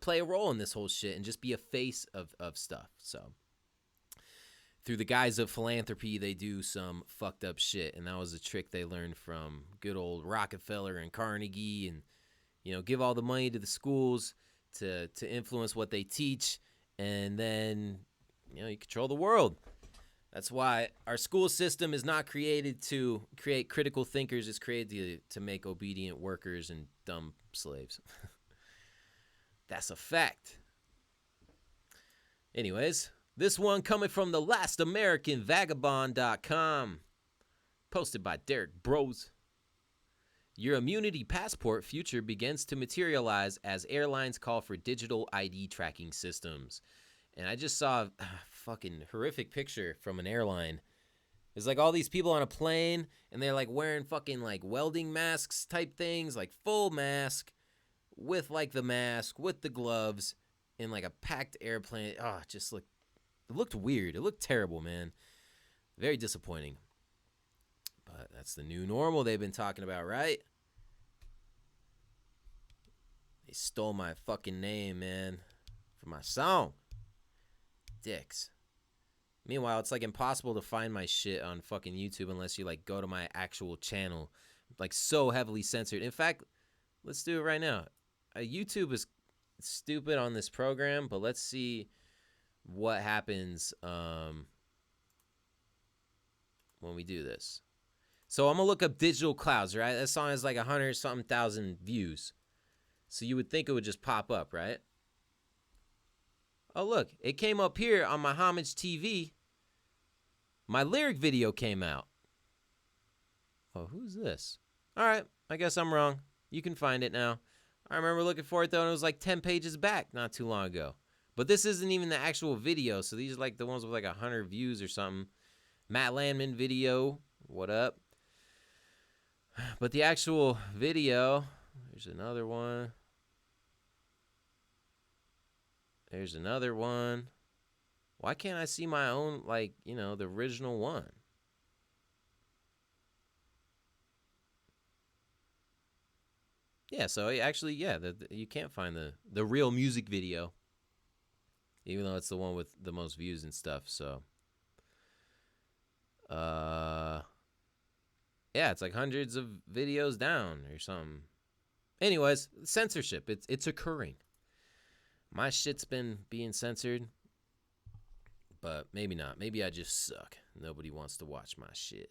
play a role in this whole shit and just be a face of stuff. So through the guise of philanthropy, they do some fucked up shit, and that was a trick they learned from good old Rockefeller and Carnegie, and give all the money to the schools to influence what they teach, and then you control the world. That's why our school system is not created to create critical thinkers. It's created to make obedient workers and dumb slaves. That's a fact. Anyways, this one coming from the LastAmericanVagabond.com, posted by Derek Bros. Your immunity passport future begins to materialize as airlines call for digital ID tracking systems. And I just saw a fucking horrific picture from an airline. There's like all these people on a plane, and they're like wearing fucking like welding masks type things, like full mask with like the mask, with the gloves, in like a packed airplane. Oh, it looked weird. It looked terrible, man. Very disappointing. But that's the new normal they've been talking about, right? They stole my fucking name, man, for my song. Dicks. Meanwhile, it's like impossible to find my shit on fucking YouTube unless you like go to my actual channel. Like so heavily censored. In fact, let's do it right now. YouTube is stupid on this program, but let's see what happens when we do this. So I'm going to look up Digital Clouds, right? That song has like 100-something thousand views. So you would think it would just pop up, right? Oh, look. It came up here on my Homage TV. My lyric video came out. Oh, who's this? All right. I guess I'm wrong. You can find it now. I remember looking for it, though, and it was like 10 pages back not too long ago. But this isn't even the actual video. So these are like the ones with like 100 views or something. Matt Landman video. What up? But the actual video, there's another one. There's another one. Why can't I see my own, like, the original one? Yeah, so actually, yeah, you can't find the real music video. Even though it's the one with the most views and stuff, so. Yeah, it's like hundreds of videos down or something. Anyways, censorship, it's occurring. My shit's been being censored, but maybe not. Maybe I just suck. Nobody wants to watch my shit.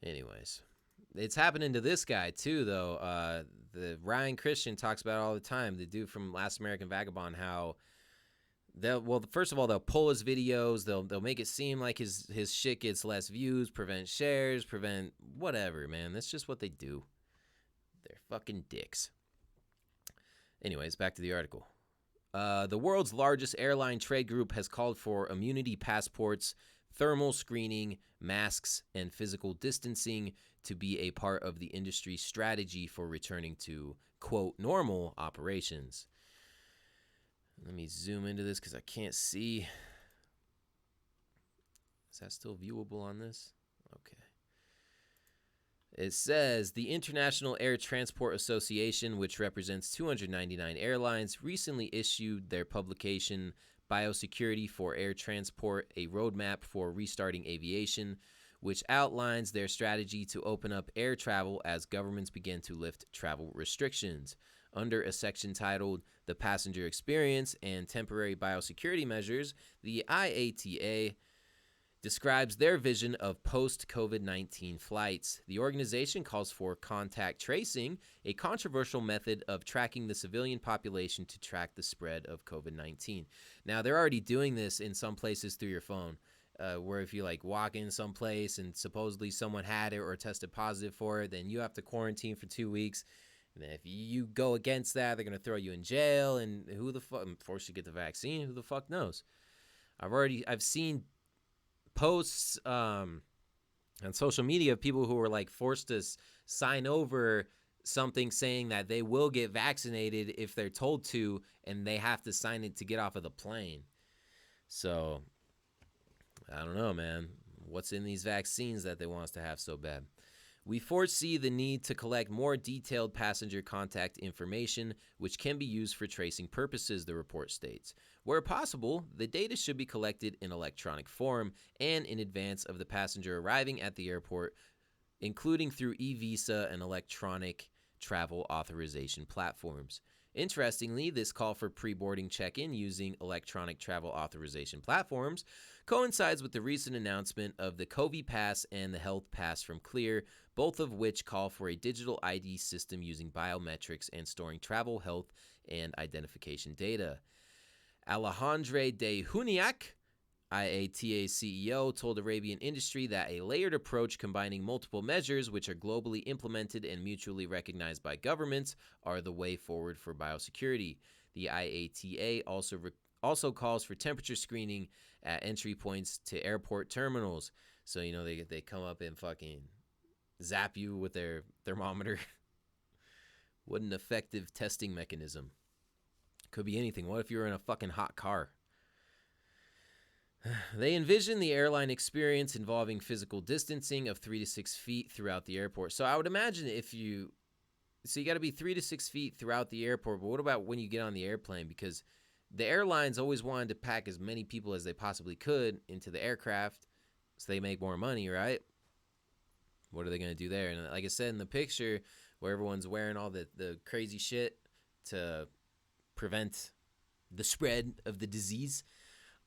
Anyways, it's happening to this guy too, though. The Ryan Christian talks about it all the time. The dude from Last American Vagabond, how first of all, they'll pull his videos. They'll make it seem like his shit gets less views, prevent shares, prevent whatever, man. That's just what they do. They're fucking dicks. Anyways, back to the article. The world's largest airline trade group has called for immunity passports, thermal screening, masks, and physical distancing to be a part of the industry's strategy for returning to, quote, normal operations. Let me zoom into this because I can't see. Is that still viewable on this? Okay. It says the International Air Transport Association, which represents 299 airlines, recently issued their publication Biosecurity for Air Transport, a roadmap for restarting aviation, which outlines their strategy to open up air travel as governments begin to lift travel restrictions. Under a section titled The Passenger Experience and Temporary Biosecurity Measures, the IATA describes their vision of post-COVID-19 flights. The organization calls for contact tracing, a controversial method of tracking the civilian population to track the spread of COVID-19. Now, they're already doing this in some places through your phone, where if you like walk in someplace and supposedly someone had it or tested positive for it, then you have to quarantine for 2 weeks. And then if you go against that, they're going to throw you in jail, and who the fuck, force you to get the vaccine, who the fuck knows? I've seen posts on social media of people who were like forced to sign over something saying that they will get vaccinated if they're told to, and they have to sign it to get off of the plane. So I don't know, man. What's in these vaccines that they want us to have so bad? We foresee the need to collect more detailed passenger contact information, which can be used for tracing purposes, the report states. Where possible, the data should be collected in electronic form and in advance of the passenger arriving at the airport, including through e-visa and electronic travel authorization platforms. Interestingly, this call for pre-boarding check-in using electronic travel authorization platforms coincides with the recent announcement of the COVID Pass and the Health Pass from Clear, both of which call for a digital ID system using biometrics and storing travel, health, and identification data. Alejandro de Juniac, IATA CEO, told Arabian Industry that a layered approach combining multiple measures, which are globally implemented and mutually recognized by governments, are the way forward for biosecurity. The IATA also calls for temperature screening at entry points to airport terminals. So, you know, they come up and fucking zap you with their thermometer. What an effective testing mechanism. Could be anything. What if you're in a fucking hot car? They envision the airline experience involving physical distancing of 3 to 6 feet throughout the airport. So I would imagine you got to be 3 to 6 feet throughout the airport, but what about when you get on the airplane? Because the airlines always wanted to pack as many people as they possibly could into the aircraft so they make more money, right? What are they going to do there? And like I said in the picture where everyone's wearing all the crazy shit to prevent the spread of the disease,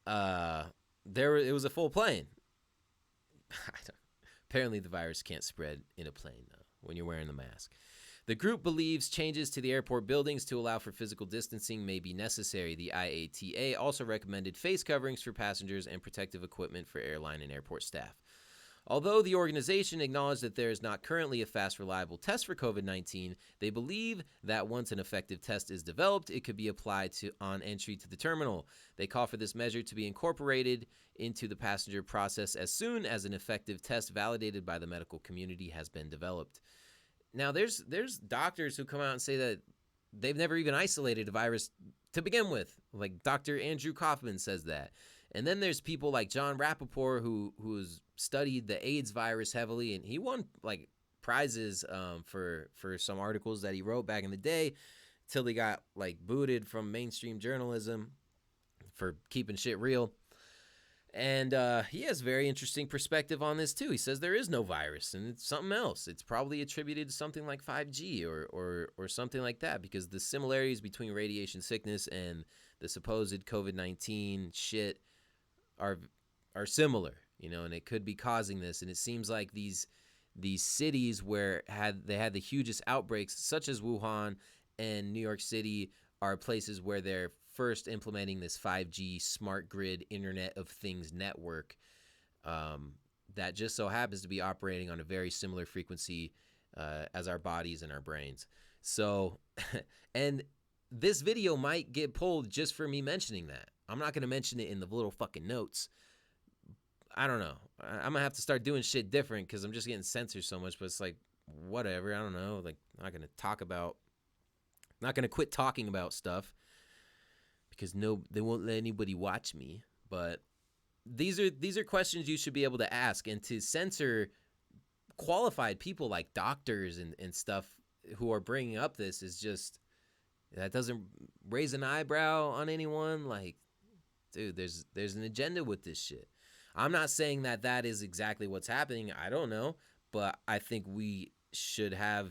it was a full plane. Apparently the virus can't spread in a plane when you're wearing the mask. The group believes changes to the airport buildings to allow for physical distancing may be necessary. The IATA also recommended face coverings for passengers and protective equipment for airline and airport staff. Although the organization acknowledged that there is not currently a fast, reliable test for COVID-19, they believe that once an effective test is developed, it could be applied on entry to the terminal. They call for this measure to be incorporated into the passenger process as soon as an effective test validated by the medical community has been developed. Now, there's doctors who come out and say that they've never even isolated a virus to begin with. Like Dr. Andrew Kaufman says that. And then there's people like John Rappaport who's studied the AIDS virus heavily, and he won like prizes for some articles that he wrote back in the day till he got like booted from mainstream journalism for keeping shit real. And he has very interesting perspective on this too. He says there is no virus and it's something else. It's probably attributed to something like 5G or something like that, because the similarities between radiation sickness and the supposed COVID-19 shit are similar, you know, and it could be causing this. And it seems like these cities where they had the hugest outbreaks, such as Wuhan and New York City, are places where they're first implementing this 5G smart grid Internet of Things network that just so happens to be operating on a very similar frequency as our bodies and our brains. So, and this video might get pulled just for me mentioning that. I'm not going to mention it in the little fucking notes. I don't know. I'm going to have to start doing shit different because I'm just getting censored so much, but it's like, whatever. I don't know. Like, I'm not going to quit talking about stuff because they won't let anybody watch me. But these are questions you should be able to ask, and to censor qualified people like doctors and stuff who are bringing up this is just, that doesn't raise an eyebrow on anyone. Like, dude, there's an agenda with this shit. I'm not saying that is exactly what's happening. I don't know, but I think we should have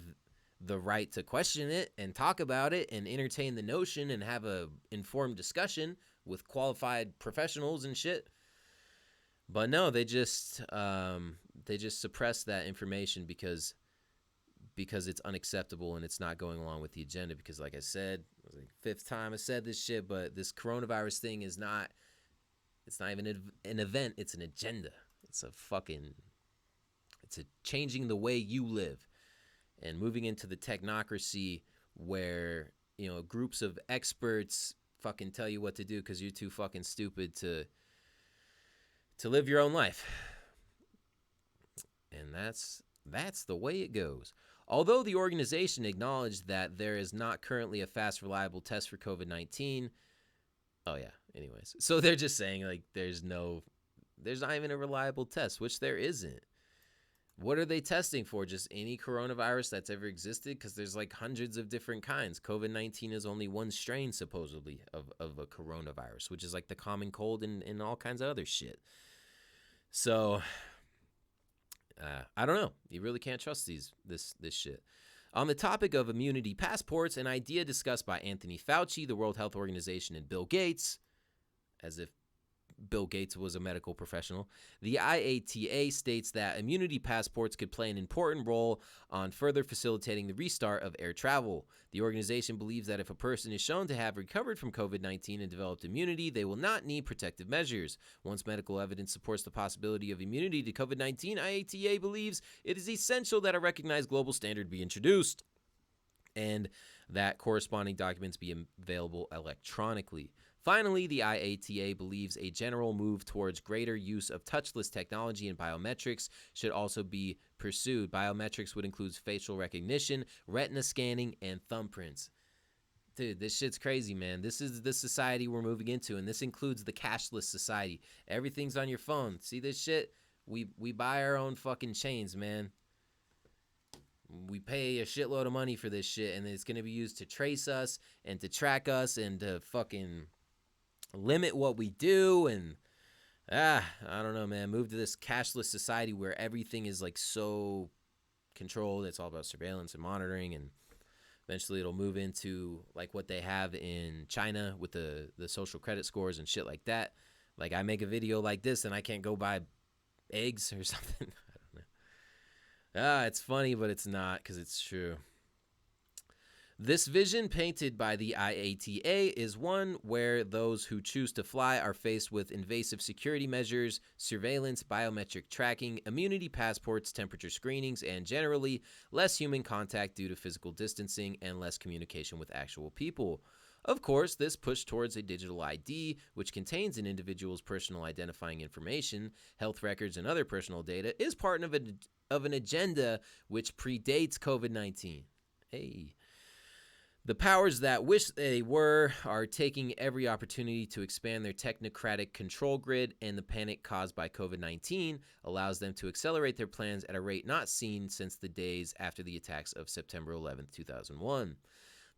the right to question it and talk about it and entertain the notion and have a informed discussion with qualified professionals and shit. But no, they just suppress that information because it's unacceptable and it's not going along with the agenda. Because like I said, it was like the 5th time I said this shit, but this coronavirus thing is not, it's not even an event, it's an agenda. It's a changing the way you live and moving into the technocracy where, you know, groups of experts fucking tell you what to do because you're too fucking stupid to live your own life. And that's the way it goes. Although the organization acknowledged that there is not currently a fast, reliable test for COVID-19. Oh, yeah. Anyways. So they're just saying, like, there's not even a reliable test, which there isn't. What are they testing for? Just any coronavirus that's ever existed? Because there's like hundreds of different kinds. COVID-19 is only one strain, supposedly, of a coronavirus, which is like the common cold and all kinds of other shit. So I don't know. You really can't trust this shit. On the topic of immunity passports, an idea discussed by Anthony Fauci, the World Health Organization, and Bill Gates, as if Bill Gates was a medical professional, the IATA states that immunity passports could play an important role on further facilitating the restart of air travel. The organization believes that if a person is shown to have recovered from COVID-19 and developed immunity, they will not need protective measures. Once medical evidence supports the possibility of immunity to COVID-19, IATA believes it is essential that a recognized global standard be introduced and that corresponding documents be available electronically. Finally, the IATA believes a general move towards greater use of touchless technology and biometrics should also be pursued. Biometrics would include facial recognition, retina scanning, and thumbprints. Dude, this shit's crazy, man. This is the society we're moving into, and this includes the cashless society. Everything's on your phone. See this shit? We buy our own fucking chains, man. We pay a shitload of money for this shit, and it's going to be used to trace us and to track us and to fucking limit what we do. And I don't know, man. Move to this cashless society where everything is like so controlled. It's all about surveillance and monitoring, and eventually it'll move into like what they have in China with the social credit scores and shit like that. Like, I make a video like this and I can't go buy eggs or something. I don't know. It's funny, but it's not, because it's true. This vision painted by the IATA is one where those who choose to fly are faced with invasive security measures, surveillance, biometric tracking, immunity passports, temperature screenings, and generally less human contact due to physical distancing and less communication with actual people. Of course, this push towards a digital ID, which contains an individual's personal identifying information, health records, and other personal data, is part of an agenda which predates COVID-19. Hey. The powers that wish they were are taking every opportunity to expand their technocratic control grid, and the panic caused by COVID-19 allows them to accelerate their plans at a rate not seen since the days after the attacks of September 11th, 2001.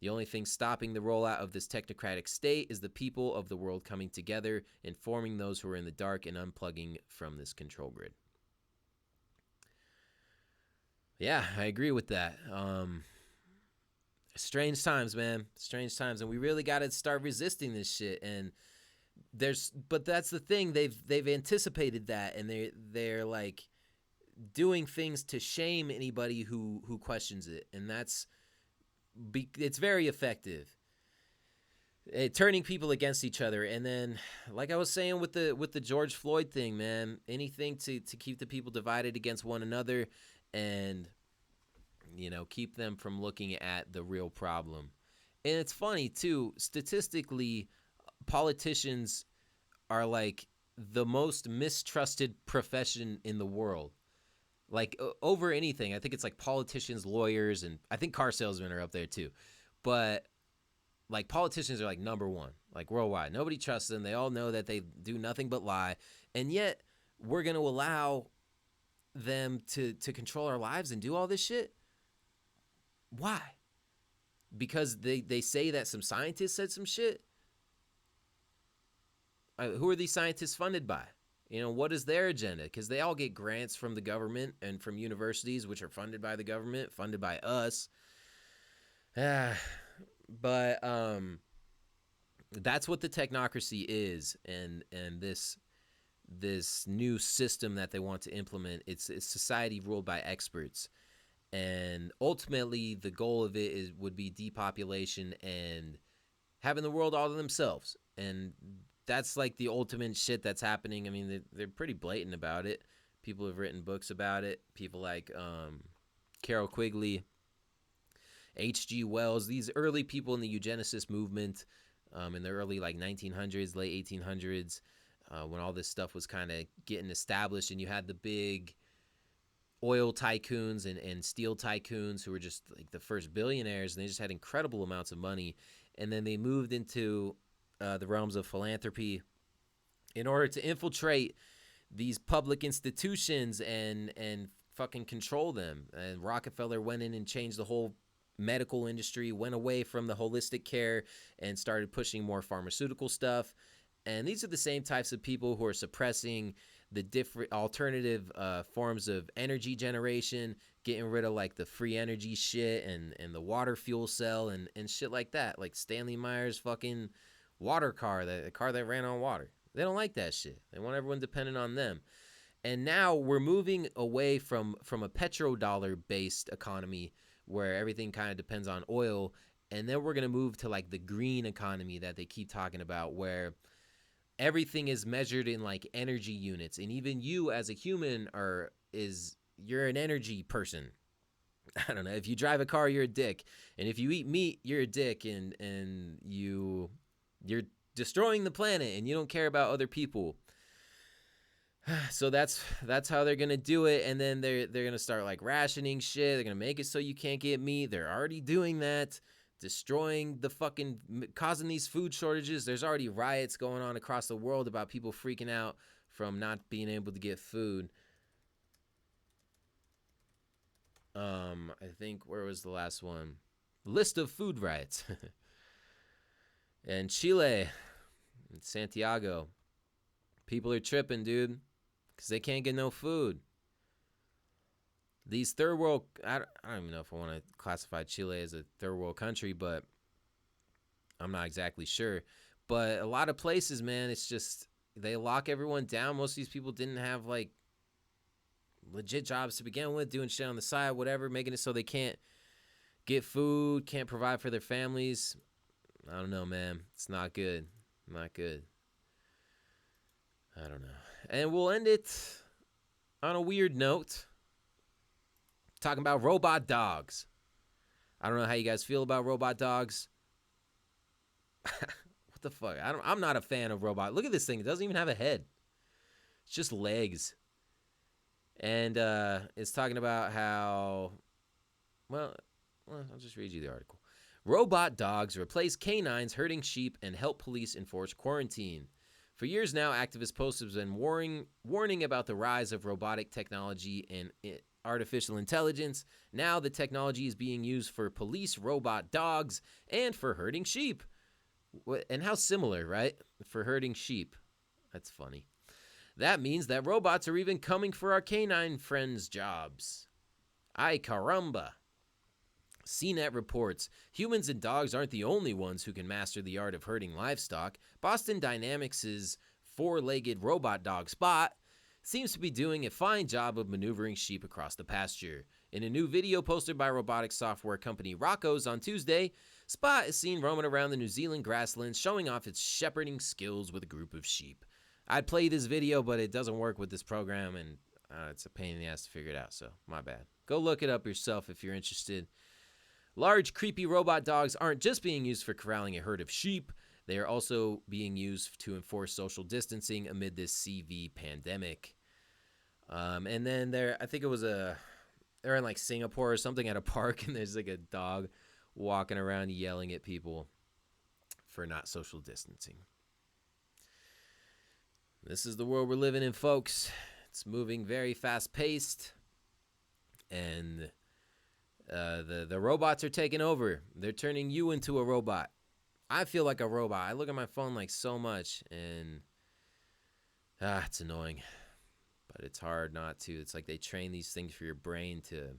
The only thing stopping the rollout of this technocratic state is the people of the world coming together, informing those who are in the dark and unplugging from this control grid. Yeah, I agree with that. Strange times, man. Strange times, and we really got to start resisting this shit. And but that's the thing. They've anticipated that, and they're like doing things to shame anybody who questions it, and it's very effective. Turning people against each other. And then, like I was saying with the George Floyd thing, man, anything to keep the people divided against one another, and keep them from looking at the real problem. And it's funny too, statistically, politicians are like the most mistrusted profession in the world. Like, over anything. I think it's like politicians, lawyers, and I think car salesmen are up there too. But like, politicians are like number one, like worldwide. Nobody trusts them. They all know that they do nothing but lie. And yet we're going to allow them to control our lives and do all this shit. Why? Because they say that some scientists said some shit? Who are these scientists funded by? What is their agenda? Because they all get grants from the government and from universities, which are funded by the government, funded by us. But that's what the technocracy is, and this new system that they want to implement. It's society ruled by experts. And ultimately, the goal of it would be depopulation and having the world all to themselves. And that's like the ultimate shit that's happening. I mean, they're pretty blatant about it. People have written books about it. People like Carol Quigley, H.G. Wells, these early people in the eugenicist movement in the early 1900s, late 1800s. when all this stuff was kind of getting established, and you had the big oil tycoons and steel tycoons who were just like the first billionaires, and they just had incredible amounts of money. And then they moved into the realms of philanthropy in order to infiltrate these public institutions and fucking control them. And Rockefeller went in and changed the whole medical industry, went away from the holistic care and started pushing more pharmaceutical stuff. And these are the same types of people who are suppressing the different alternative forms of energy generation, getting rid of like the free energy shit and the water fuel cell and shit like that. Like Stanley Meyer's fucking water car, the car that ran on water. They don't like that shit. They want everyone dependent on them. And now we're moving away from a petrodollar-based economy where everything kind of depends on oil, and then we're going to move to like the green economy that they keep talking about, where everything is measured in like energy units, and even you as a human you're an energy person. I don't know, if you drive a car, you're a dick, and if you eat meat, you're a dick, and you're destroying the planet, and you don't care about other people. So that's how they're gonna do it. And then they're gonna start like rationing shit. They're gonna make it so you can't get meat. They're already doing that, destroying causing these food shortages. There's already riots going on across the world about people freaking out from not being able to get food. I think, where was the last one? List of food riots. In Chile, in Santiago, people are tripping, dude, because they can't get no food. These third world, I don't even know if I want to classify Chile as a third world country, but I'm not exactly sure. But a lot of places, man, it's just, they lock everyone down. Most of these people didn't have like legit jobs to begin with, doing shit on the side, whatever, making it so they can't get food, can't provide for their families. I don't know, man. It's not good. Not good. I don't know. And we'll end it on a weird note, talking about robot dogs. I don't know how you guys feel about robot dogs. What the fuck? I'm not a fan of robot. Look at this thing. It doesn't even have a head. It's just legs. And it's talking about how, well, I'll just read you the article. Robot dogs replace canines herding sheep and help police enforce quarantine. For years now, activist posters have been warning about the rise of robotic technology and artificial intelligence. Now the technology is being used for police robot dogs and for herding sheep. And how similar, right? For herding sheep. That's funny. That means that robots are even coming for our canine friends' jobs. Ay caramba. CNET reports, humans and dogs aren't the only ones who can master the art of herding livestock. Boston Dynamics' four-legged robot dog Spot seems to be doing a fine job of maneuvering sheep across the pasture. In a new video posted by robotics software company Rocco's on Tuesday, Spot is seen roaming around the New Zealand grasslands, showing off its shepherding skills with a group of sheep. I'd play this video, but it doesn't work with this program, and it's a pain in the ass to figure it out, so my bad. Go look it up yourself if you're interested. Large, creepy robot dogs aren't just being used for corralling a herd of sheep. They are also being used to enforce social distancing amid this CV pandemic. And then I think it was they're in like Singapore or something at a park, and there's like a dog walking around yelling at people for not social distancing. This is the world we're living in, folks. It's moving very fast-paced, and the robots are taking over. They're turning you into a robot. I feel like a robot. I look at my phone like so much, and it's annoying. But it's hard not to. It's like they train these things for your brain to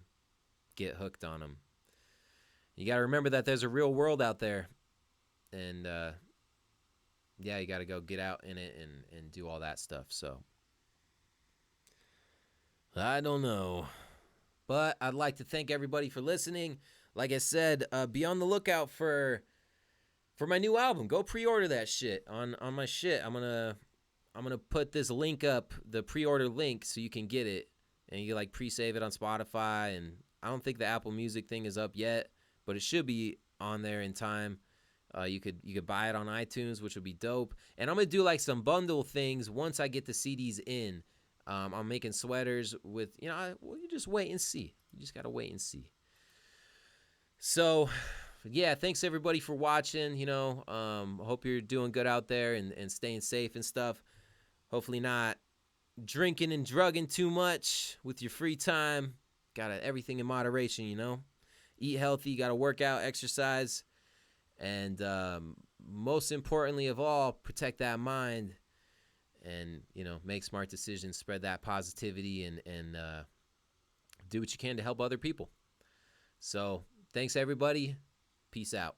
get hooked on them. You got to remember that there's a real world out there. And, yeah, you got to go get out in it and do all that stuff. So, I don't know. But I'd like to thank everybody for listening. Like I said, be on the lookout for my new album. Go pre-order that shit on my shit. I'm gonna put this link up, the pre-order link, so you can get it, and you like pre-save it on Spotify. And I don't think the Apple Music thing is up yet, but it should be on there in time. You could buy it on iTunes, which would be dope. And I'm gonna do like some bundle things once I get the CDs in. I'm making sweaters with, well, you just wait and see. You just gotta wait and see. So, yeah, thanks everybody for watching. Hope you're doing good out there and staying safe and stuff. Hopefully not drinking and drugging too much with your free time. Gotta everything in moderation, Eat healthy, gotta work out, exercise, and most importantly of all, protect that mind and, make smart decisions, spread that positivity, and do what you can to help other people. So, thanks everybody. Peace out.